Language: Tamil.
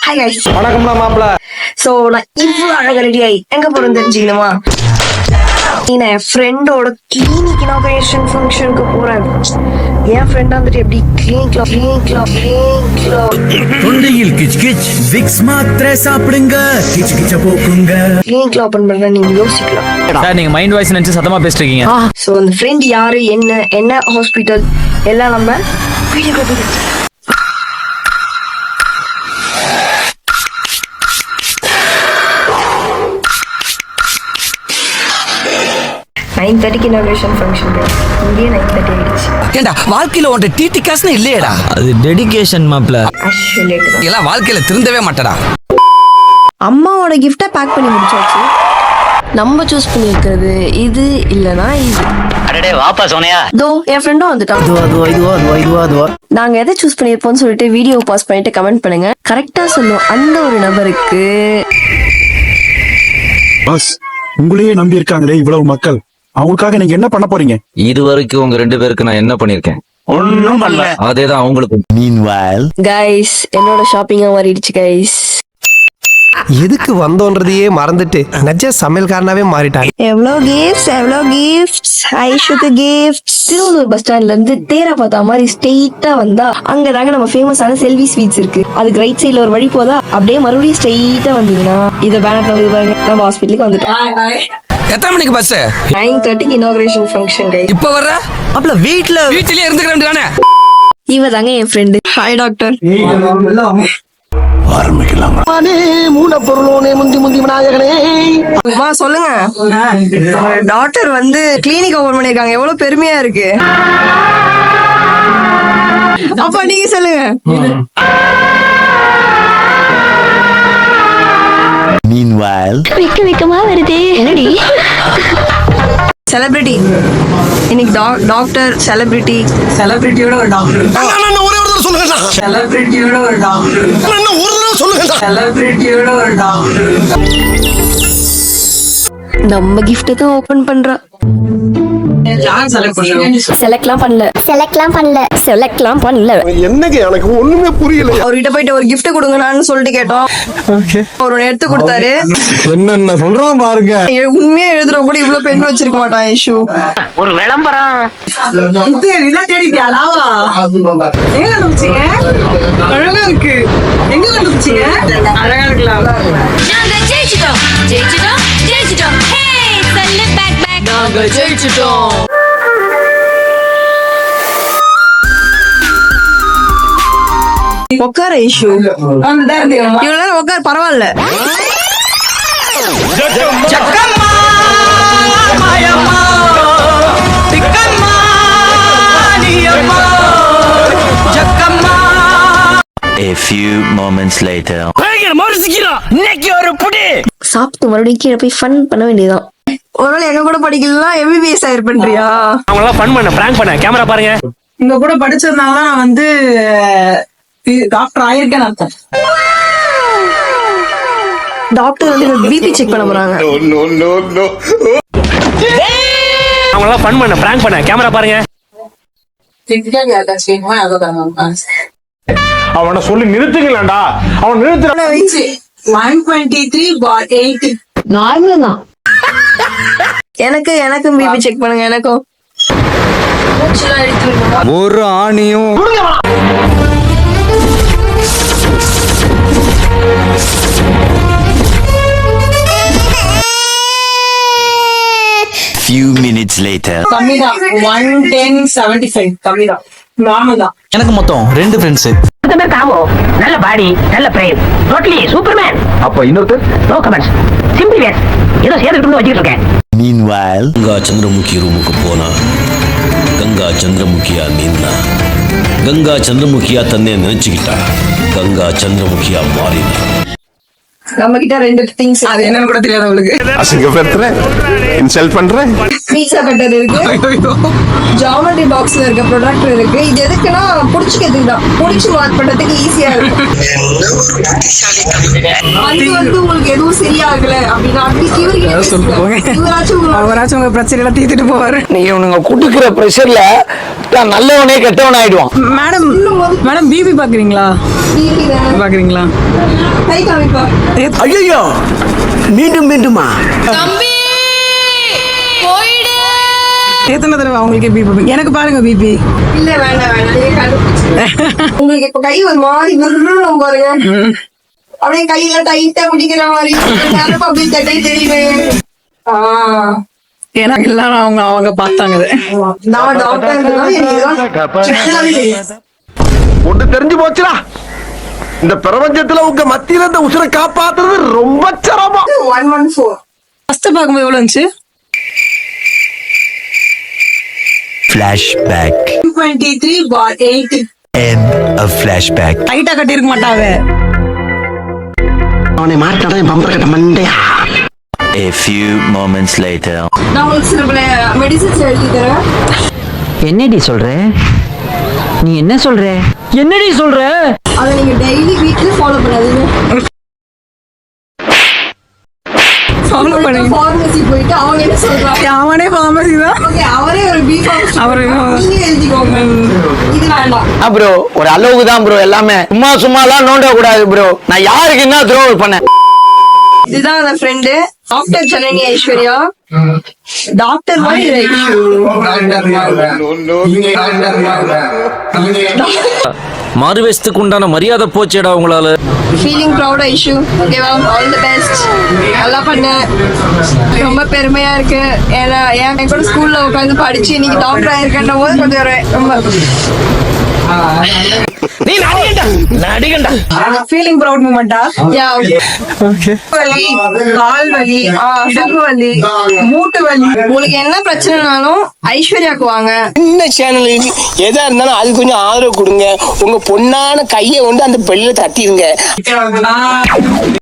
ஹாய் गाइस வணக்கம்டா மாப்ள. சோ நான் இவ்வளவு அழகா ரெடி ஆகி எங்க போறேன்னு தெரிஞ்சுக்கணுமா? நான் என் ஃப்ரெண்டோட கிளினிக் இனாகரேஷன் ஃபங்க்ஷனுக்கு போறேன். என் ஃப்ரெண்ட் வந்துட்டு எப்படி கிளினிக் தொண்டையில் கிச் கிச் விக்ஸ் மாத்திரை சாப்பிடுங்க கிச் கிச்ச போக்குங்க. கிளினிக்ல ஓபன் பண்றேன் நீங்க யோசிக்கலாம். சார் நீங்க மைண்ட் வாய்ஸ் நினைச்சு சத்தமா பேசிட்டு இருக்கீங்க. சோ அந்த ஃப்ரெண்ட் யாரு, என்ன ஹாஸ்பிட்டல் எல்லாம் நம்ம வீடியோ பார்த்து 9:30 inauguration function இங்கே 9:30 ஆயிடுச்சு. ஏண்டா வாழ்க்கையில உன்ட டிடி காசுனே இல்லையேடா. அது டெடிகேஷன் மாப்ள. எல்லாம் வாழ்க்கையில திருந்தவே மாட்டடா. அம்மாவோட கிஃப்ட்டை பேக் பண்ணி முடிச்சாச்சு. நம்ம சூஸ் பண்ணியிருக்கிறது இது இல்லனா இது. அடடே வாப்பா சோனியா. தோ என் ஃப்ரெண்டும் வந்துட்டான். நாங்க எதை சூஸ் பண்ணியிருப்போம்னு சொல்லிட்டு வீடியோ பாஸ் பண்ணிட்டு கமெண்ட் பண்ணுங்க. கரெக்டா சொல்லும் அந்த ஒரு நபருக்கு பாஸ் உங்களையே நம்பி இருக்காங்களே இவ்வளவு மக்கள், அவங்களுக்காக நீங்க என்ன பண்ண போறீங்க? இது வரைக்கும் உங்க 2 பேருக்கு நான் என்ன பண்ணிருக்கேன்? ஒண்ணும் பண்ணல. அதேதான் அவங்களுக்கு. கைஸ் என்னோட ஷாப்பிங்கா மாறிடுச்சு கைஸ். எதுக்கு வந்தோன்றதையே மறந்துட்டு நஜ சமையல்காரனாவே மாறிட்டாங்க. எவ்வளோ கிஃப்ட்ஸ் ஐஷுக்கு கிஃப்ட்ஸ். திருவள்ளூர் பஸ் ஸ்டாண்ட்ல இருந்து தேரா பார்த்தா மாதிரி ஸ்ட்ரெயிட்டா வந்தா அங்கதாங்க நம்ம ஃபேமஸான செல்வி ஸ்வீட்ஸ் இருக்கு. அதுக்கு ரைட் சைடுல ஒரு வழி போதா அப்படியே மறுபடியும் ஸ்ட்ரெயிட்டா வந்தீங்கன்னா இதை பேனர் வந்து பாருங்க நம்ம ஹாஸ்பிட்டலுக்கு வந்துட்டோம். எத்தனை மணிக்கு பஸ்? 9:30 inauguration function guys. இப்ப வர்ற அப்பல வீட்லயே இருந்துக்கிறேன். இவ தாங்க என் ஃப்ரெண்டு. Hi doctor. சொல்லுங்க டாக்டர் வந்து கிளினிக் ஓபன் பண்ணிருக்காங்க. எவ்வளவு பெருமையா இருக்கு. அப்ப நீங்க சொல்லுங்க. வெக்கமா வருது என்னடி செலிபிரிட்டி இன்னைக்கு டாக்டர் செலிபிரிட்டியோட ஒரு டாக்டர் நம்ம கிஃப்ட் தான் ஓபன் பண்றா. செலக்ட்லாம் பண்ணல. என்னங்க எனக்கு ஒண்ணுமே புரியல. அவர்கிட்ட போயிட்டு ஒரு கிஃப்ட் கொடுங்கன்னு சொல்லிட்டு கேட்டோம். அவர் எடுத்து கொடுத்தாரு. என்னென்ன சொல்றோம் பாருங்க. உண்மையா எழுதுற கூட இவ்வளவு பெண் வச்சிருக்க மாட்டான் ஐஷு. ஒரு விளம்பரம் அழகா இருக்கு. எங்க கண்டுபிடிச்சீங்க? அழகா இருக்கலாம். உட்கார ஐஷு. இவ்வளவு நேரம் உட்கார பரவாயில்ல. A few moments later. சாப்பிட்டு மறுபடியும் கீழே போய் ஃபன் பண்ண வேண்டியதான். ஒருவேளை எங்க கூட படிக்கலாம் MBBS ஆயிருப்பேன்றியா? அவங்கள ஃபன் பண்ண பிராங்க் பண்ண கேமரா பாருங்க. இங்க கூட படிச்சிருந்தாங்கன்னா நான் வந்து டாக்டர் ஆயிருக்கேன் அர்த்தம். டாக்டர் வந்து பிபி செக் பண்ண போறாங்க. அவங்கள ஃபன் பண்ண பிராங்க் பண்ண கேமரா பாருங்க. அவனை சொல்லி நிறுத்துங்களேன்டா. அவன் நிறுத்துற 123/80 நார்மல் தான். எனக்கும் பிபி செக் பண்ணுங்க. எனக்கும் ஒரு ஆணியும் few minutes later. கம்மிதான் 110/75 கம்மிதான். நார்மல் தான். எனக்கு மொத்தம் 2 ஃப்ரெண்ட்ஸ். நல்ல பாடி நல்ல பிரைஸ் டோட்டலி சூப்பர்மேன். அப்ப இன்னொருத்தர் நோ கமெண்ட்ஸ் சிம்பிள் வேஸ் ஏதோ சேர்த்துட்டு வச்சிட்டு இருக்கேன். Meanwhile, கங்கா சந்திரமுகி ரூமுக்கு போனா கங்கா சந்திரமுகியா நின்னா. கங்கா சந்திரமுகியா தன்னை நினைச்சுக்கிட்டா. கங்கா சந்திரமுகியா மாறினா. நம்ம கிட்ட 2 திங்ஸ். அது என்னன்னு கூட தெரியாது உங்களுக்கு. அசிங்கப்படுத்துறேன், இன்சல்ட் பண்றேன். பீட்சா கட்டர் இருக்கு. ஜாமெட்ரி பாக்ஸ்ல இருக்க ப்ரொடக்டர் இருக்கு. இது எதுக்குன்னா புடிச்சுக்கிறதுக்கு தான். புடிச்சு மார்க் பண்றதுக்கு ஈஸியா இருக்கும். அது வந்து உங்களுக்கு எதுவும் சரியாகல அப்படின்னா அட்லீஸ்ட் இவராச்சும் அவராச்சும் உங்க பிரச்சனை எல்லாம் தீர்த்துட்டு போவாரு. நீங்க உனக்கு குடுக்கிற பிரஷர்ல நல்லவனே கெட்டவன் ஆயிடுவான். மேடம் மேடம் பிபி பாக்குறீங்களா? பாக்குறீங்களா? கை காமிப்பா. ஐயோ மீண்டும் மீண்டுமா? எத்தனை தடவை அவங்களுக்கு பிபி? எனக்கு பாருங்க பிபி. இல்ல வேண்டாம் நீங்க கண்டுபிடிச்சு. உங்களுக்கு இப்ப கை ஒரு மாதிரி விரும்பும் பாருங்க. அப்படியே கையில டைட்டா பிடிக்கிற மாதிரி அப்படியே தட்டை தெரியுமே. ஏன்னா எல்லாரும் அவங்க பார்த்தாங்க. நான் டாக்டர் ஒன்று தெரிஞ்சு போச்சுடா, இந்த பிரபஞ்சத்துல உங்க மத்தியில இந்த உசுரை காப்பாத்துறது ரொம்ப சிரமம். 114. ஃபர்ஸ்ட் பார்க்கும்போது எவ்வளவு இருந்துச்சு? Flashback. 23/8. End of flashback. டைட்டா கட்டி இருக்க மாட்டாங்க. அவனை மாட்டாடா என் பம்பர கட்ட மண்டையா. A few moments later. நான் உங்களுக்கு சில மெடிசின்ஸ் எழுதி தரேன். என்னடி சொல்ற? நீ என்ன சொல்ற? என்னடி சொல்ற? அதை நீங்க டெய்லி வீக்லி ஃபாலோ பண்ணாதீங்க. ஃபாலோ பண்ணுங்க. ஃபார்மசி போயிட்டு அவங்க என்ன சொல்றாங்க? அவனே ஃபார்மசி தான். ஓகே, அவரே ஒரு பிஃபார்ம் அவரே நீங்க எழுதிக்கோங்க. இது வேண்டாம். ப்ரோ ஒரு அளவுக்கு தான் ப்ரோ, எல்லாமே சும்மாலாம் நோண்ட கூடாது ப்ரோ. நான் யாருக்கு என்ன துரோகம் பண்ணேன்? இதுதான் அந்த friend doctor Janani Aishwarya. Doctor மாதிரி மாறுவேஷத்துக்கு உண்டான மரியாதை போச்சேடா உங்களால. Feeling proud Aishu. ஓகேவா? All the best. நல்லா பண்ண. ரொம்ப பெருமையா இருக்கு. ஏன்னா என் கூட ஸ்கூல்ல உட்காந்து படிச்சு இன்னைக்கு டாக்டர் ஆயிருக்கன்ற போது கொஞ்சம் ரொம்ப நீ நடிகண்டா. Feeling proud மூமெண்டா? யா. வலி, கால் வலி, இடுப்பு வலி, மூட்டு வலி. உங்களுக்கு என்ன பிரச்சனைனாலும் ஐஸ்வர்யாக்கு வாங்க. இந்த சேனல் எதா இருந்தாலும் அது கொஞ்சம் ஆதரவு கொடுங்க. உங்க பொண்ணான கையை வந்து அந்த பெல்ல தட்டிடுங்க.